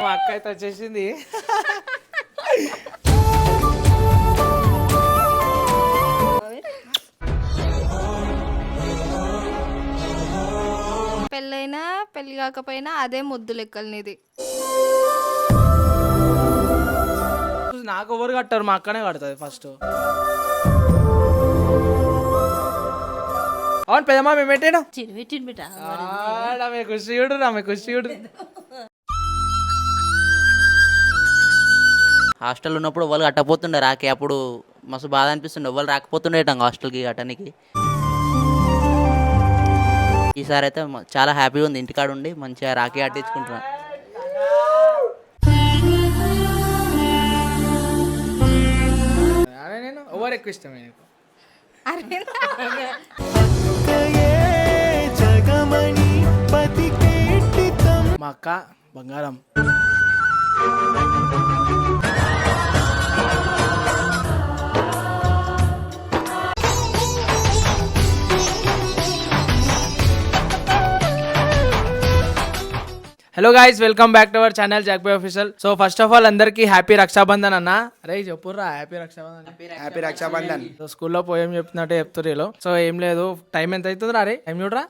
మా అక్క అయితే వచ్చేసింది. పెళ్ళైనా పెళ్లి కాకపోయినా అదే ముద్దు లెక్కలు నీది. నాకు ఎవరు కట్టారు? మా అక్కనే కడుతుంది ఫస్ట్. అవును పెద్దమ్మ మేము పెట్టాను ఆమె ఖుషియుడు ఆమె ఖుషియుడు. హాస్టల్ ఉన్నప్పుడు వాళ్ళు కట్టపోతుండే రాకి, అప్పుడు మస్తు బాధ అనిపిస్తుండే, వాళ్ళు రాకపోతుండేటంగా హాస్టల్కి కట్టడానికి. ఈసారి అయితే చాలా హ్యాపీగా ఉంది, ఇంటికాడ ఉండి మంచిగా రాఖీ కట్టించుకుంటున్నా. నేను ఎవరు ఎక్కువ ఇష్టమే నీకు? మా అక్క బంగారం. Hello guys, welcome back to our channel Jackboy official. So first of all అందరికి హ్యాపీ రక్షాబంధన్ అన్న. అరే చెప్పుర్రా happy Raksha Bandhan. Happy Raksha Bandhan. So స్కూల్లో పోయేం చెప్తున్నట్టే చెప్తుర్రు. సో ఏం లేదు, టైం ఎంత అవుతుంది రా? అరే టైం చూడరా,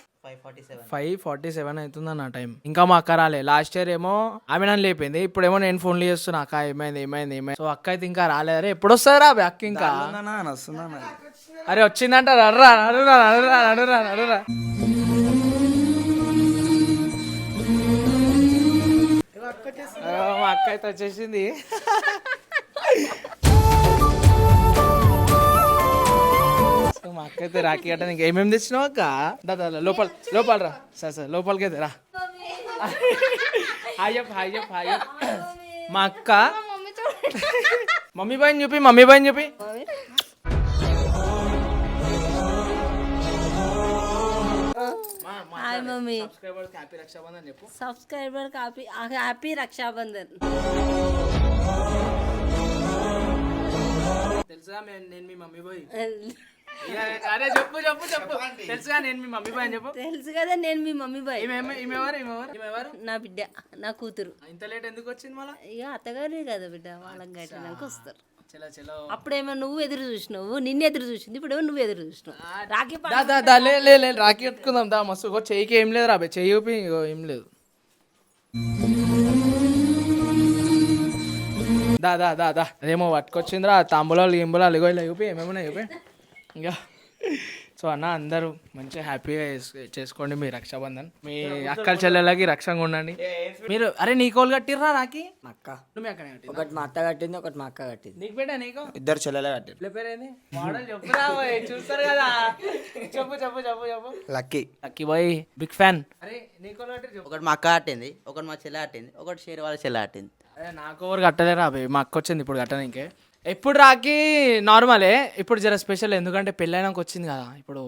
5:47 అవుతుంది అన్న టైం. ఇంకా మా అక్క రాలే. లాస్ట్ ఇయర్ ఏమో ఆమె నన్ను లేపింది, ఇప్పుడేమో నేను ఫోన్లు చేస్తున్నా అక్క ఏమైంది ఏమైంది ఏమైంది. సో అక్క అయితే ఇంకా రాలేదు. అరే ఎప్పుడు వస్తారా అక్క? ఇంకా అరే వచ్చిందంట. నడురా నడురా నడురా నడురా నడురా. మా అక్క అయితే వచ్చేసింది. మా అక్క అయితే రాఖీ కట్ట. నీకు ఏమేమి తెచ్చినావు అక్క? దాదా లోపల రా. సార్ లోపలికి అయితే రా. Hi hi. మా అక్క మమ్మీ బాయ్ చూపి, మమ్మీ బాయ్ చూపి. Hi mummy. హ్యాపీ రక్షాబంధన్ చెప్పు. Subscriber happy Rakshabandhan. తెలుసుగా నేను మీ మమ్మీ బాయ్. అరే చెప్పు చెప్పు చెప్పు. తెలుసుగా నేను మీ మమ్మీ బాయ్ అని చెప్పు. తెలుసు కదా నేను మీ మమ్మీ బాయ్. ఈమెవరు? నా బిడ్డ, నా కూతురు. ఇంత లేట్ ఎందుకు వచ్చింది మళ్ళీ? ఇక అత్తగారే కదా బిడ్డ, వాళ్ళకి కట్టినాక వస్తారు. చలో అప్పుడేమో నువ్వు ఎదురు చూసినావు, నిన్ను ఎదురు చూసింది, ఇప్పుడేమో నువ్వు ఎదురు చూసినావు. రాఖీ రాఖీ కట్టుకుందాం దా. మస్తు చెయ్యికి ఏం లేదు రా, చెయ్యి చూపి. ఏం లేదు. దా అదేమో పట్టుకొచ్చిందిరా తాంబూలాలు గింబులాలు. ఇగో ఇలా చూపి ఏమేమన్నా చూపి. ఇంకా సో అన్న అందరూ మంచిగా హ్యాపీగా చేసుకోండి మీ రక్షాబంధన్. మీ అక్కల చెల్లెలకి రక్షంగా ఉండండి మీరు. అరే నీకోళ్ళు కట్టిర్రా రాకి? అక్క నువ్వు మీ అక్కనే కట్టి. ఒకటి మా అత్త కట్టింది, ఒకటి మా అక్క కట్టింది. నీకు పెట్టా? నీకు ఇద్దరు చెల్లెలే కట్టారు. ఇట్ల పేరేంది? మోడల్ చెప్పురా చూస్తారు కదా. చెప్పు. Lucky boy, big fan. అరే నీకోళ్ళు కట్టిరు చెప్పు. ఒకటి మా అక్క కట్టింది, ఒకటి మా చెల్లె కట్టింది, ఒకటి షేర్ వాళ్ళ చెల్లె కట్టింది. అదే నాకు ఎవరు కట్టలేరా అవి. మా అక్క వచ్చింది ఇప్పుడు కట్టడానికే. ఎప్పుడు రాకి నార్మలే, ఇప్పుడు జర స్పెషల్. ఎందుకంటే పెళ్ళైనాక వచ్చింది కదా, ఇప్పుడు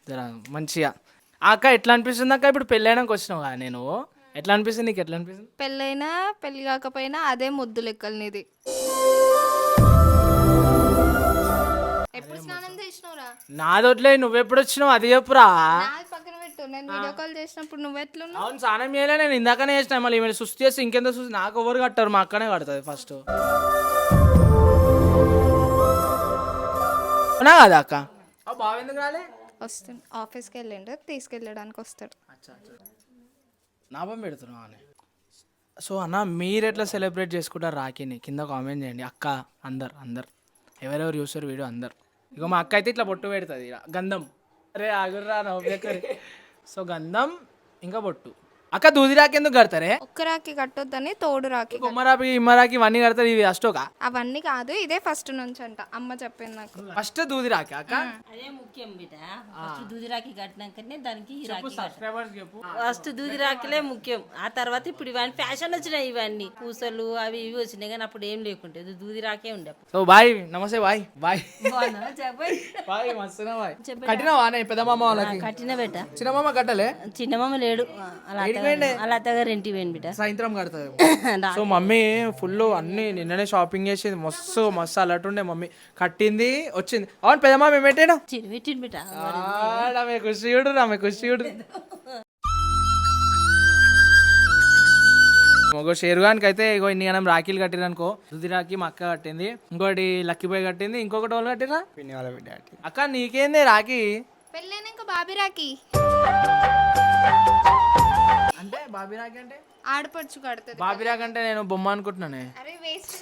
జర మంచిగా. ఆ అక్క ఎట్లా అనిపిస్తుంది అక్క? ఇప్పుడు పెళ్ళైనాక వచ్చినావు కదా నేను, ఎట్లా అనిపిస్తుంది నీకు? ఎట్లా అనిపిస్తుంది? పెళ్ళైనా పెళ్లి కాకపోయినా అదే ముద్దు లెక్కలు నీది. ఎప్పుడు స్నానం చేసినవురా? నాదొట్లే, నువ్వెప్పుడు వచ్చినావు అది చెప్పురా. పక్కన పెట్టు. నేను వీడియో కాల్ చేసినప్పుడు నువ్వెట్లున్నావు? అవును స్నానం చేయలే, నేను ఇందాకనే చేసిన. మళ్ళీ ఈమె సుస్థి చేసి ఇంకెంత సుస్థి. నాకు ఎవరు కట్టారు? మా అక్కనే కడుతుంది ఫస్ట్. అవునా కదా అక్క? బావ ఎందుకు రాలే? వస్తాడు, ఆఫీస్కి వెళ్ళిండు, తీసుకెళ్ళడానికి వస్తాడు. నాపం పెడుతున్నావు అని. సో అన్న మీరు ఎట్లా సెలబ్రేట్ చేసుకుంటారు రాఖీని? కింద కామెంట్ చేయండి అక్క. అందరు ఎవరెవరు చూస్తారు వీడియో అందరు. ఇక మా అక్క అయితే ఇట్లా బొట్టు పెడుతుంది గంధం. అరే ఆగుర్రా నవ్వు. సో గంధం ఇంకా బొట్టు. అక్క దూది రాకి ఎందుకు కడతారే? ఒక్క రాఖీ కట్టొద్దని తోడు రాఖీ. కొమ్మరాకి ఇమ్మరాకి ఇవన్నీ కడతారు, ఇవి అష్టోకా? అవన్నీ కాదు, ఇదే ఫస్ట్ నుంచి అంట అమ్మ చెప్పింది నాకు. ఫస్ట్ దూది రాకి అక్క, అదే ముఖ్యం బిడ్డ. ఫస్ట్ దూది రాఖీ కట్టినాకనే దానికి సబ్స్క్రైబర్స్ చెప్పు. ఫస్ట్ దూది రాఖీలే ముఖ్యం. ఆ తర్వాత ఇప్పుడు ఇవన్నీ ఫ్యాషన్ వచ్చినాయి, ఇవన్నీ పూసలు అవి ఇవి వచ్చినాయి, కానీ అప్పుడు ఏం లేకుంటే దూది రాకే ఉండే. సో బాయ్, నమస్తే బాయ్. Bye bye. మస్తున్నా బాయ్. కట్టినావా పెద్ద మామ వాళ్ళకి? కట్టిన బిడ్డ. చిన్న మామ కట్టలే? చిన్నమామ లేడు, అలా అత్తగారు ఇంటికి పోయింది బిడ్డ. సాయంత్రం కడతారు. సో మమ్మీ ఫుల్ అన్ని నిన్ననే షాపింగ్ చేసింది, మస్తు అలర్ట్ ఉండే. మమ్మీ కట్టింది వచ్చింది. అవును పెద్దమ్మ మేము పెట్టాను బిడ్డ. ఆమె ఖుషియుడు. ఒక షేర్వానికి అయితే ఇగో ఇన్ని గణం రాఖీలు కట్టిరు అనుకో. దుది రాఖీ మా అక్క కట్టింది, ఇంకోటి లక్కీ బాయ్ కట్టింది, ఇంకొకటి వాళ్ళు కట్టిరా పిన్ని వాళ్ళ బిడ్డ కట్టింది. అక్క నీకేంది రాఖీ పెళ్ళైనాక బాబీ రాకి అంటే బాబీ రాఖీ అంటే ఆడపడుచు కడుతుంది. బాబీ రాఖీ అంటే నేను బొమ్మ అనుకుంటున్నానే. అరే వేస్ట్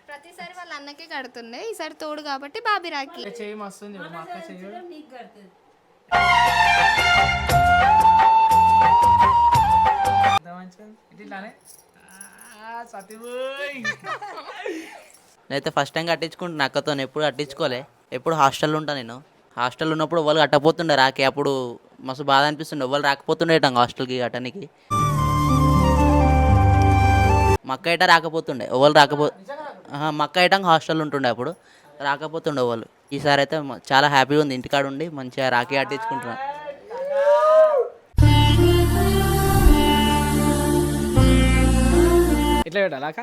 ప్రతిసారి వాళ్ళ అన్నకే కడుతుండే, ఈసారి తోడు కాబట్టి బాబీ రాకి. చెయ్యి మస్తుంది మా అక్క చెయ్యి. నీకు కడుతుంది. ఇట్లానే సతీబోయ్. నేనైతే ఫస్ట్ టైం కట్టించుకుంటున్నా అక్కతో, ఎప్పుడు కట్టించుకోలే. ఎప్పుడు హాస్టల్లో ఉంటాను నేను. హాస్టల్లో ఉన్నప్పుడు వాళ్ళు కట్టపోతుండే రాకే, అప్పుడు మస్తు బాధ అనిపిస్తుండే. వాళ్ళు రాకపోతుండేటంగా హాస్టల్కి కట్టడానికి. మా అక్క ఇట రాకపోతుండే, ఎవరు మా అక్క ఇటంగా హాస్టల్లో ఉంటుండే, అప్పుడు రాకపోతుండే వాళ్ళు. ఈసారి అయితే చాలా హ్యాపీగా ఉంది, ఇంటికాడ ఉండి మంచిగా రాఖీ కట్టించుకుంటున్నా. ఇట్లా పెట్టాలాక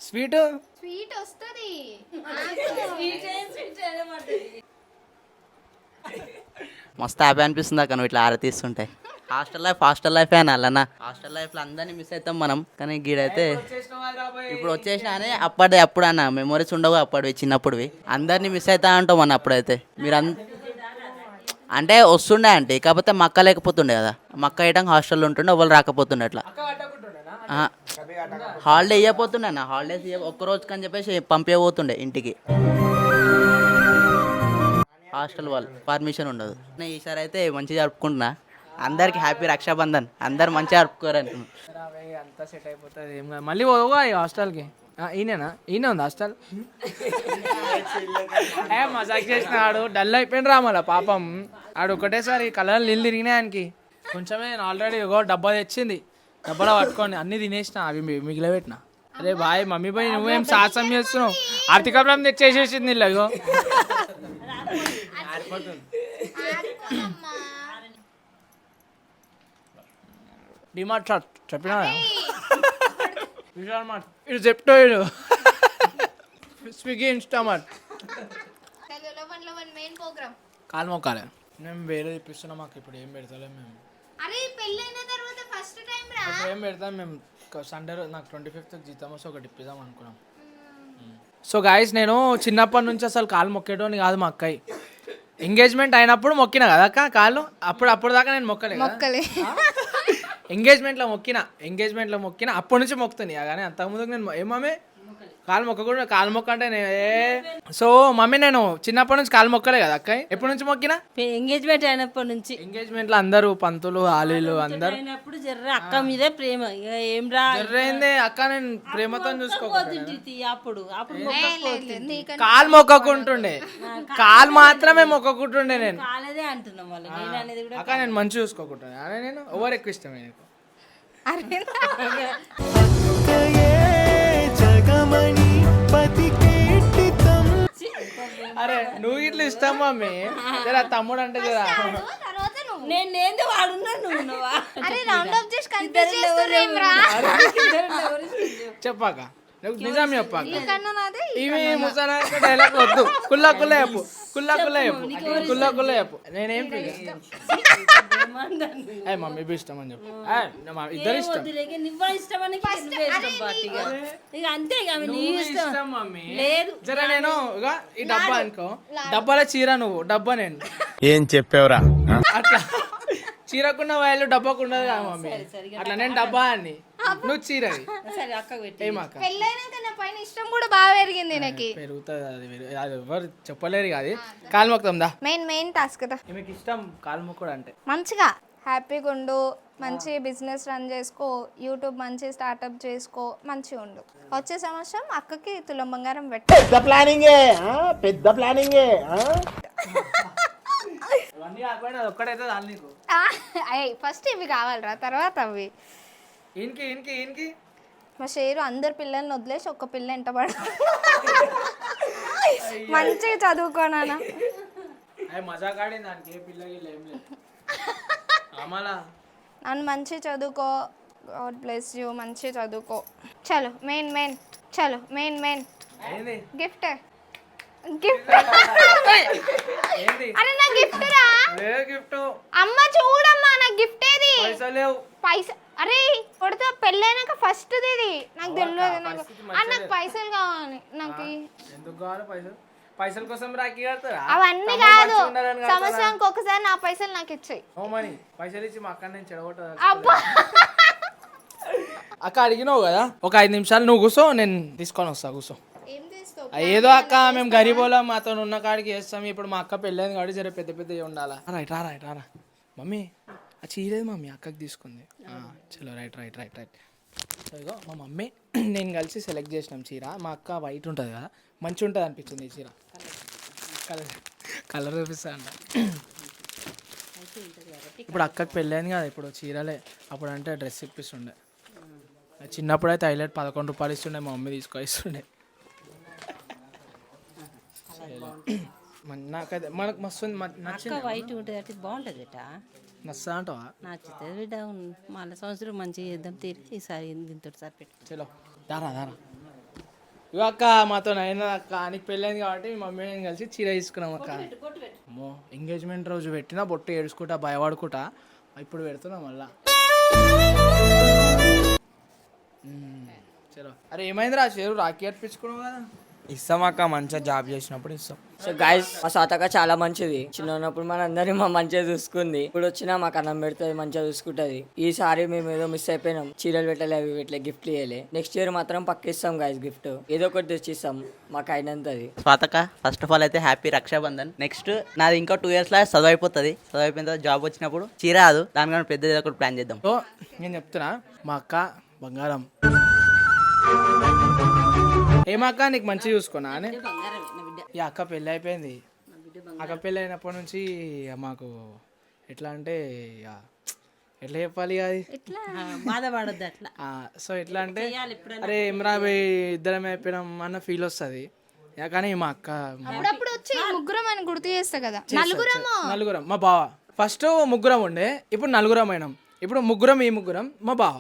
స్వీట్ స్వీట్ వస్తుంది. మస్తు హ్యాపీ అనిపిస్తుంది అక్క నువ్వు ఇట్లా ఆరతీస్తుంటే. హాస్టల్ లైఫ్ అనాలన్నా. హాస్టల్ లైఫ్లో అందరినీ మిస్ అవుతాం మనం, కానీ గీడైతే ఇప్పుడు వచ్చేసిన అని అప్పుడు అన్న మెమరీస్ ఉండవు అప్పటివి, చిన్నప్పుడువి. అందరినీ మిస్ అవుతా అంటాం అన్న. అప్పుడైతే మీరు అంటే వస్తుండే అంటే, కాకపోతే మా అక్క లేకపోతుండే కదా. మా అక్క వేయడానికి హాస్టల్లో ఉంటుండే, వాళ్ళు రాకపోతుండే అట్లా. హాలిడే ఇవ్వకపోతుండే అన్న. హాలిడేస్ ఒక్కరోజు కని చెప్పేసి పంపించబోతుండే ఇంటికి. హాస్టల్ వాళ్ళు పర్మిషన్ ఉండదు. నేను ఈసారి అయితే మంచిగా జరుపుకుంటున్నా. అందరికి హ్యాపీ రక్షాబంధన్. అందరు మంచిగా జరుపుకోరు అంటున్నాను. అంతా సెట్ అయిపోతుంది, ఏం కాదు. మళ్ళీ పోవా ఈ హాస్టల్కి? ఈయనేనా? ఈయన ఉంది హాస్టల్. మజాక్ చేసినాడు, డల్ అయిపోయింది రా మళ్ళా పాపం. ఆడు ఒకటేసారి కలర్ నీళ్ళు తిరిగినాయి ఆయనకి. కొంచెమే నేను ఆల్రెడీ ఒక డబ్బా తెచ్చింది, డబ్బాలో పట్టుకోండి అన్నీ తినేసిన, అవి మిగిలిపెట్టిన. అరే బాయ్ మమ్మీ బాయ్ నువ్వేం సాహసం చేస్తున్నావు? ఆర్థిక ప్రాబ్లం తెచ్చేసేసింది ఇలాగో. డిమార్ట్ షార్ట్ చెప్పినా విశాల్ మార్ట్, ఇటు చెప్తా ఇడు స్విగ్గీ ఇన్స్టామార్ట్. మెయిన్ ప్రోగ్రామ్ కాలు మొక్కాలి. మేము వేరే తెప్పిస్తున్నాం, మాకు ఇప్పుడు ఏం పెడతలేం మేము. అరే పెళ్ళైన తర్వాత ఫస్ట్ టైం రా. ఇప్పుడు ఏం పెడతాం మేము? సండే రోజు నాకు 25th జీతం వస్తే ఒకటి ఇప్పిద్దాం అనుకున్నాం. సో గాయస్ నేను చిన్నప్పటి నుంచి అసలు కాలు మొక్కేటోని కాదు. మా అక్కయ్య ఎంగేజ్మెంట్ అయినప్పుడు మొక్కిన కదా అక్క కాళ్ళు. అప్పుడు దాకా నేను మొక్కలే. ఎంగేజ్మెంట్లో మొక్కిన అప్పటి నుంచి మొక్కుతుంది. కానీ అంతకుముందుకు నేను ఏమమ్మే కాలు మొక్క అంటే సో మమ్మీ నేను చిన్నప్పటి నుంచి కాలు మొక్కలే కదా అక్క. ఎప్పటి నుంచి మొక్కినా? ఎంగేజ్మెంట్ అయినప్పటి నుంచి. ఎంగేజ్మెంట్ లో అందరూ పంతులు ఆలీలు అందరు అయినప్పుడు జర్ర అక్క మీదే ప్రేమ. ఇక ఏం రా జర్రైందే అక్క, నేను ప్రేమతో చూసుకోకపోతుంటే అప్పుడు కాలు మొక్కకుంటుండే, కాలు మాత్రమే మొక్కకుంటుండే నేను. కాలేదే అంటున్నాం వాళ్ళు. నేను అనేది కూడా అక్క నేను మంచి చూసుకోకుంటుండే. అదే నేను ఓవర్ ఎక్కువ ఇష్టమే నీకు. అరే నువ్వు ఇట్లా ఇష్టం మమ్మీ, జరా తమ్ముడు అంటే జరా నేను వాడున్నా నువ్వు అరే రౌండ్ ఆఫ్ చేసి కన్ఫ్యూజ్ చేస్తుర్రేమ్రా. చెప్పాక నిజం చెప్పాక. కన్నా నాదే ఇవి ముసలా డైలాగ్ వద్దు. కుల్లా చెప్పు. నేనేం మమ్మీ ఇష్టం అని చెప్పు. ఇద్దరు ఇష్టం. నువ్వు ఇష్టమని ఇక అంతే ఇష్టం మమ్మీ. జర నేను ఈ డబ్బా అనుకో, డబ్బాలో చీర నువ్వు, డబ్బా నేను. ఏం చెప్పావురా? అట్లా చీరకున్న వాళ్ళు డబ్బాకుండదు కదా మమ్మీ. అట్లా నేను డబ్బా అని, నువ్వు చీర. ఏమాక పెళ్ళైనాక నా పైన ఇష్టం కూడా బాగా పెరిగింది నాకు. పెరుగుతుంది అది ఎవరు చెప్పలేరు కాదు. కాలు మొక్కుదాం దా. మెయిన్ టాస్క్ కదా. మీకు ఇష్టం కాలు మొక్కడు అంటే? మంచిగా హ్యాపీగా ఉండు, మంచి బిజినెస్ రన్ చేసుకో, యూట్యూబ్ మంచి స్టార్ట్అప్ చేసుకో, మంచిగా ఉండు. వచ్చే సంవత్సరం అక్కకి తులం బంగారం పెట్టు. పెద్ద ప్లానింగే. ఇవన్నీ కాకపోయినా అది ఒక్కడైతే దాని నీకు. ఫస్ట్ ఇవి కావాలరా, తర్వాత అవి. ఈయనకి మా షేరు అందరు పిల్లల్ని వదిలేసి ఒక్క పిల్ల ఎంటబడ మంచిగా చదువుకోనా. అవి మజాక్ ఆడింది దానికి ఏ పిల్ల గిల్ల ఏం లేదు అమలా నన్ను మంచి చదువుకో, గాడ్ బ్లెస్ యూ, మంచి చదువుకో. చలో మెయిన్ చలో మెయిన్ ఏంది గిఫ్ట్ గిఫ్ట్ ఏంది అరే నా గిఫ్ట్ రా. లే గిఫ్ట్ అమ్మ చూడమ్మా నా గిఫ్ట్ ఏది? పైసలు లేవు అరే కొడితే పెళ్ళైనాక ఫస్ట్ ఇది నాకు తెలియదు. నాకు పరిస్థితి నాకు పైసలు కావాలి. నాకు ఎందుకు కావాలి పైసలు? పైసల కోసం రాఖీ కడతారా? అవన్నీ తమ్ముడు కాదు, మంచిగా ఉండాలని కడతారా? సంవత్సరానికి ఒకసారి నా పైసలు నాకు ఇచ్చాయి. ఓ మనీ పైసలు ఇచ్చి మా అక్క నేను చెడగొట్టదా? అబ్బా అక్క అడిగినావు కదా, ఒక 5 నిమిషాలు నువ్వు కూర్చో, నేను తీసుకొని వస్తా, కూర్చో. ఏం తీస్తావు? ఏదో అక్క మేము గరీబోళ్ళం, మాతో ఉన్న కాడికి చేస్తాం. ఇప్పుడు మా అక్క పెళ్ళైంది కాబట్టి జర పెద్ద పెద్ద ఉండాలా. రైట్ రా మమ్మీ, ఆ చీరేది మమ్మీ అక్కకి తీసుకుంది. చలో రైట్. సో ఇగో మా మమ్మీ నేను కలిసి సెలెక్ట్ చేసినాం చీర. మా అక్క వైట్ ఉంటుంది కదా, మంచిగా ఉంటుంది అనిపించింది ఈ చీర. కలర్ చూపిస్తా అంట. ఇప్పుడు అక్కకి పెళ్ళైంది కదా, ఇప్పుడు చీరలే. అప్పుడు అంటే డ్రెస్ ఇప్పిస్తుండే. చిన్నప్పుడు అయితే హైలైట్ 11 రూపాయలు ఇస్తుండే, మా మమ్మీ తీసుకొస్తుండే. నాకైతే మనకు మస్తు నచ్చింది. వైట్ ఉంటుంది అంటే బాగుంటుంది బిడ్డ, మస్తు అంటావా? నచ్చుతుంది బిడ్డ. మళ్ళీ సంవత్సరం మంచిగా చేద్దాం తీరి, ఈసారి దీంతో సరిపెట్టు. చలో దారా ఇవి అక్క మాతో అయినా అక్క నీకు పెళ్ళైంది కాబట్టి మీ మమ్మీ నేను కలిసి చీర తీసుకున్నాం అక్క. అమ్మో ఎంగేజ్మెంట్ రోజు పెట్టినా బొట్టు ఏడుచుకుంటా భయపడుకుంటా, ఇప్పుడు పెడుతున్నా మళ్ళా. చలో అరే ఏమైంది షేరు రాఖీ అర్పించుకున్నావు కదా? ఇస్తాం అక్క, మంచిగా జాబ్ చేసినప్పుడు ఇస్తాం. సో గైస్, మా సాతక చాలా మంచిది. చిన్న ఉన్నప్పుడు మన అందరినీ మా మంచిగా చూసుకుంది. ఇప్పుడు వచ్చినా మాకు అన్నం పెడుతుంది, మంచిగా చూసుకుంటది. ఈసారి మేము ఏదో మిస్ అయిపోయినాం, చీరలు పెట్టలే, అవి పెట్టలే, గిఫ్ట్లు ఇవ్వలే. నెక్స్ట్ ఇయర్ మాత్రం పక్క ఇస్తాం గైస్, గిఫ్ట్ ఏదో ఒకటి తెచ్చిస్తాం మాకు అయినంతది. స్వాతక ఫస్ట్ ఆఫ్ ఆల్ అయితే హ్యాపీ రక్షాబంధన్. నెక్స్ట్ నాది ఇంకా 2 years లా చదువు అయిపోతుంది. చదువు అయిపోయిన తర్వాత జాబ్ వచ్చినప్పుడు చీర రాదు, దానికన్నా పెద్దది ఏదో ఒకటి ప్లాన్ చేద్దాం. సో నేను చెప్తున్నా, మా అక్క బంగారం. ఏమక్క నీకు మంచిగా చూసుకున్నా అని ఈ అక్క పెళ్ళి అయిపోయింది. అక్క పెళ్ళి అయినప్పటి నుంచి ఇక మాకు ఎట్లా అంటే ఇక ఎట్లా చెప్పాలి అది, ఇట్లా బాధపడద్దు అట్లా. సో ఎట్లా అంటే అరే ఇమ్రా పోయి ఇద్దరం అయిపోయినాం అన్న ఫీల్ వస్తుంది. కానీ మా అక్క అప్పుడప్పుడు వచ్చి ముగ్గురం అని గుర్తు చేస్తా కదా. నలుగురం మా బావ. ఫస్ట్ ముగ్గురం ఉండే, ఇప్పుడు నలుగురం అయినాం. ఇప్పుడు ముగ్గురం ఈ ముగ్గురం మా బావ.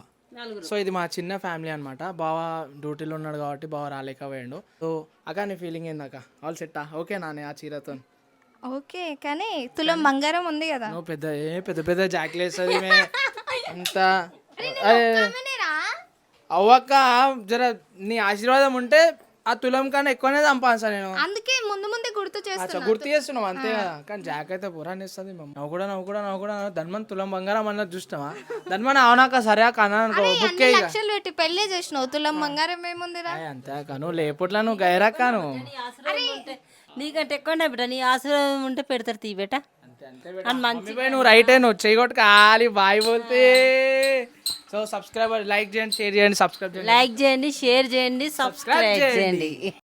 సో ఇది మా చిన్న ఫ్యామిలీ అనమాట. బావ డ్యూటీలో ఉన్నాడు కాబట్టి బావ రాలేకపోయాడు. సో అక్క నీ ఫీలింగ్ ఏందక్క? ఆల్ సెట్టా? ఓకే నానే ఆ చీరతో? ఓకే, కానీ తులం బంగారం ఉంది కదా. నువ్వు పెద్ద పెద్ద జాకెట్లు వేస్తుంది అంత. అవ్వక్క జర నీ ఆశీర్వాదం ఉంటే ఆ తులం కన్నా ఎక్కువనే సంపాదిస్తా నేను. అందుకే ముందు ముందే గుర్తు చేస్తా. గుర్తు చేస్తున్నావు అంతే కదా. కానీ జాక్ అయితే పురాణి ఇస్తుంది. నవ్వు కూడా ధన్మన్ తులం బంగారం అన్నది చూసినావా? ధన్మన్ అవునాక సరే అన్న బుక్ లక్షలు పెట్టి పెళ్లి చేసినావు, తులం బంగారం ఏముందిరా? అంతే అక్క, నువ్వు లేపుట్లా నువ్వు గైరాక్క నువ్వు. నీకంటే ఎక్కువ బిడ్డ, నీ ఆశీర్వాదం ఉంటే పెడతారు తీ బేట. నువ్వు రైట్ నువ్వు చేయగొట్టు ఖాళీ బాయ్ బోల్తే. సో సబ్స్క్రైబర్ లైక్ చేయండి, షేర్ చేయండి, సబ్స్క్రైబ్ చేయండి, లైక్ చేయండి, షేర్ చేయండి, సబ్స్క్రైబ్ చేయండి.